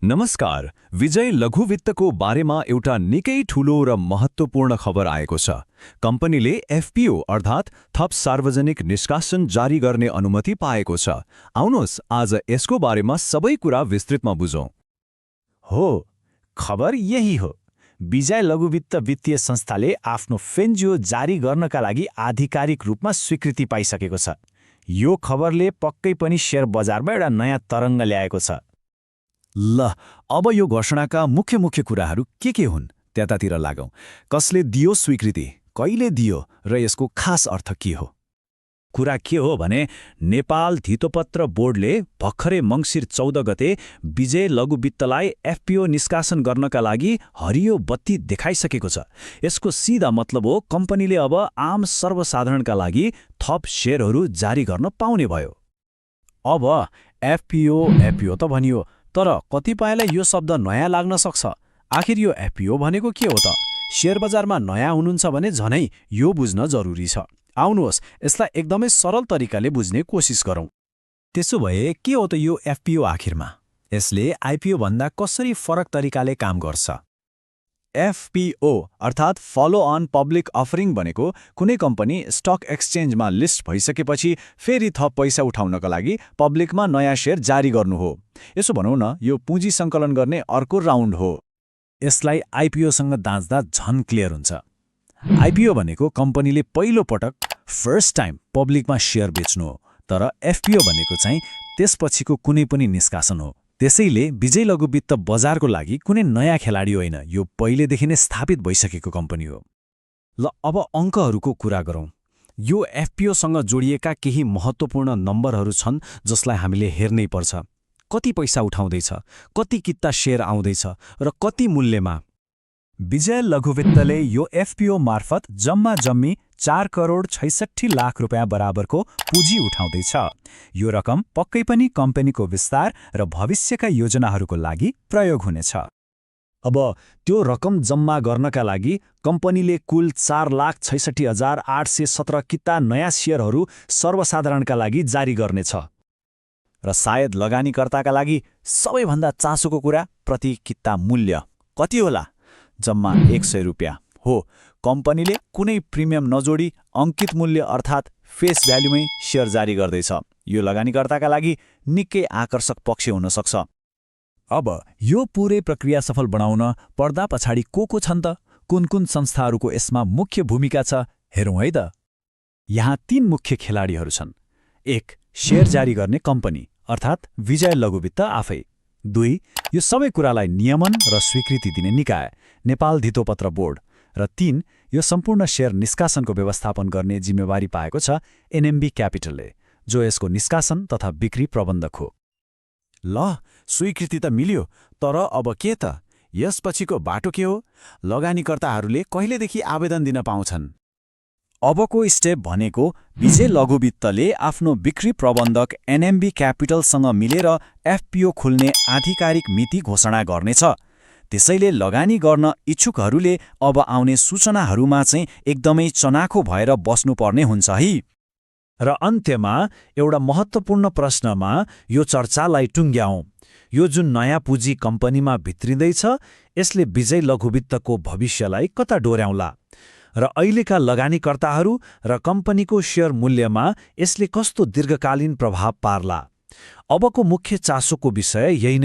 नमस्कार, विजय लघु वित्तको बारेमा एउटा निकै ठूलो र महत्त्वपूर्ण खबर आएको छ। कम्पनीले एफपीओ अर्थात् थप सार्वजनिक निष्कासन जारी गर्ने अनुमति पाएको छ। आउनुहोस् आज यसको बारेमा सबै कुरा विस्तृतमा बुझौं। हो, खबर यही हो। विजय लघु वित्त वित्तीय संस्थाले आफ्नो फेन्जिओ जारी गर्नका लागि आधिकारिक रूपमा स्वीकृति पाइसकेको छ। यो खबरले पक्कै पनि शेयर बजारमा एउटा नयाँ तरङ्ग ल्याएको छ। ल, अब यो घोषणाका मुख्य कुराहरू के हुन् त्यतातिर लागौं। कसले दियो स्वीकृति, कहिले दियो र यसको खास अर्थ के हो? कुरा के हो भने नेपाल धितोपत्र बोर्डले भर्खरै मङ्सिर 14 गते विजय लघु वित्तलाई एफपीओ निष्कासन गर्नका लागि हरियो बत्ती देखाइसकेको छ। यसको सिधा मतलब हो कम्पनीले अब आम सर्वसाधारणका लागि थप शेयरहरू जारी गर्न पाउने भयो। अब एफपीओ त भनियो, तर कतिपयलाई यो शब्द नयाँ लाग्न सक्छ। आखिर यो एफपीओ भनेको के हो त? शेयर बजारमा नयाँ हुनुहुन्छ भने झनै यो बुझ्न जरुरी छ। आउनुहोस् यसलाई एकदमै सरल तरिकाले बुझ्ने कोसिस गरौँ। त्यसो भए के हो त यो एफपीओ आखिरमा? यसले आईपीओ भन्दा कसरी फरक तरिकाले काम गर्छ? एफपीओ अर्थात् फलो अन पब्लिक अफरिङ भनेको कुनै कम्पनी स्टक एक्सचेन्जमा लिस्ट भइसकेपछि फेरि थप पैसा उठाउनका लागि पब्लिकमा नयाँ शेयर जारी गर्नु हो। यसो भनौँ न, यो पुँजी सङ्कलन गर्ने अर्को राउन्ड हो। यसलाई आईपीओसँग दाँच्दा झन क्लियर हुन्छ। आईपीओ भनेको कम्पनीले पहिलो पटक फर्स्ट टाइम पब्लिकमा शेयर बेच्नु हो, तर एफपीओ भनेको चाहिँ त्यसपछिको कुनै पनि निष्कासन हो। त्यसैले विजय लघु वित्त बजारको लागि कुनै नयाँ खेलाडी होइन, यो पहिलेदेखि नै स्थापित भइसकेको कम्पनी हो। ल, अब अङ्कहरूको कुरा गरौँ। यो एफपीओसँग जोडिएका केही महत्त्वपूर्ण नम्बरहरू छन् जसलाई हामीले हेर्नै पर्छ। कति पैसा उठाउँदैछ, कति किता शेयर आउँदैछ र कति मूल्यमा। विजय लघु वित्तले यो एफपीओ मार्फत जम्मी 4 करोड 66 लाख रुपियाँ बराबरको पुँजी उठाउँदैछ। यो रकम पक्कै पनि कम्पनीको विस्तार र भविष्यका योजनाहरूको लागि प्रयोग हुनेछ। अब त्यो रकम जम्मा गर्नका लागि कम्पनीले कुल 4,66,817 किता नयाँ शेयरहरू सर्वसाधारणका लागि जारी गर्नेछ। र सायद लगानीकर्ताका लागि सबैभन्दा चासोको कुरा प्रति किता मूल्य कति होला? जम्मा 100 रुपियाँ हो। कम्पनीले कुनै प्रिमियम नजोडी अङ्कित मूल्य अर्थात् फेस भ्यालुमै शेयर जारी गर्दैछ। यो लगानीकर्ताका लागि निकै आकर्षक पक्ष हुन सक्छ। अब यो पुरै प्रक्रिया सफल बनाउन पर्दा पछाडि को छन् त? कुन संस्थाहरूको यसमा मुख्य भूमिका छ हेरौँ है त। यहाँ 3 मुख्य खेलाडीहरू छन्। 1. शेयर जारी गर्ने कम्पनी अर्थात् विजय लघु वित्त आफै। 2. यो सबै कुरालाई नियमन र स्वीकृति दिने निकाय नेपाल धितोपत्र बोर्ड। र 3. यो सम्पूर्ण शेयर निष्कासनको व्यवस्थापन गर्ने जिम्मेवारी पाएको छ एनएमबी क्यापिटलले, जो यसको निष्कासन तथा बिक्री प्रबन्धक हो। ल, स्वीकृति त मिल्यो, तर अब के त? यसपछिको बाटो के हो? लगानीकर्ताहरूले कहिलेदेखि आवेदन दिन पाउँछन्? अबको स्टेप भनेको विजय लघु वित्तले आफ्नो बिक्री प्रबन्धक एनएमबी क्यापिटलसँग मिलेर एफपीओ खुल्ने आधिकारिक मिति घोषणा गर्नेछ। त्यसैले लगानी गर्न इच्छुकहरूले अब आउने सूचनाहरूमा चाहिँ एकदमै चनाखो भएर बस्नुपर्ने हुन्छ है। र अन्त्यमा एउटा महत्त्वपूर्ण प्रश्नमा यो चर्चालाई टुङ्ग्याउँ। यो जुन नयाँ पुँजी कम्पनीमा भित्रिँदैछ, यसले विजय लघु वित्तको भविष्यलाई कता डोर्याउला? र अहिलेका लगानीकर्ताहरू र कम्पनीको शेयर मूल्यमा यसले कस्तो दीर्घकालीन प्रभाव पार्ला? अबको मुख्य चासोको विषय यही नै